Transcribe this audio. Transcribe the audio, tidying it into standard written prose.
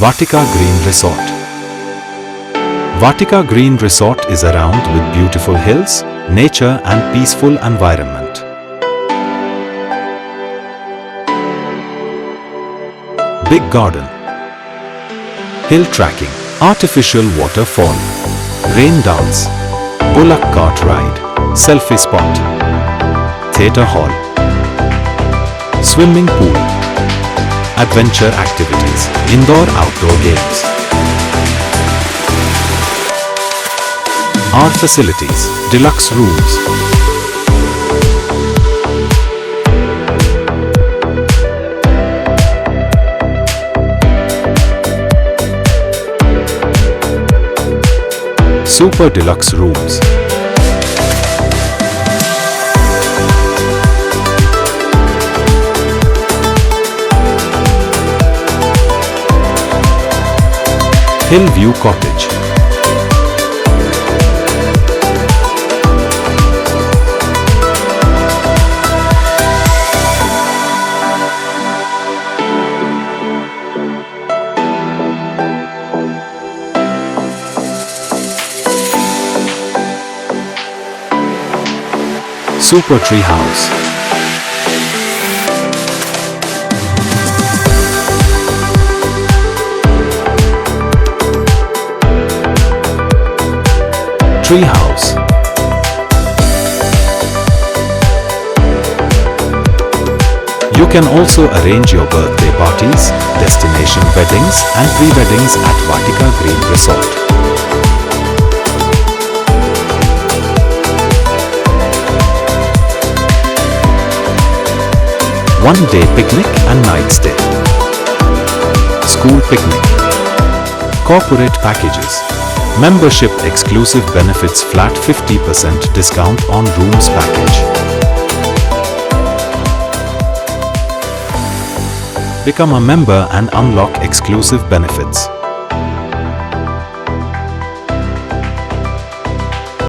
Vatika Green Resort. Vatika Green Resort is around with beautiful hills, nature and peaceful environment. Big garden, hill trekking, artificial waterfall, rain dance, bullock cart ride, selfie spot, theatre hall, swimming pool, adventure activities, indoor-outdoor games. Our facilities, deluxe rooms, super deluxe rooms, Hillview Cottage, Super Tree House, Tree House, you can also arrange your birthday parties, destination weddings and pre-weddings at Vatika Green Resort. One-day picnic and night stay, school picnic, corporate packages, membership exclusive benefits, flat 50% discount on rooms package. Become a member and unlock exclusive benefits.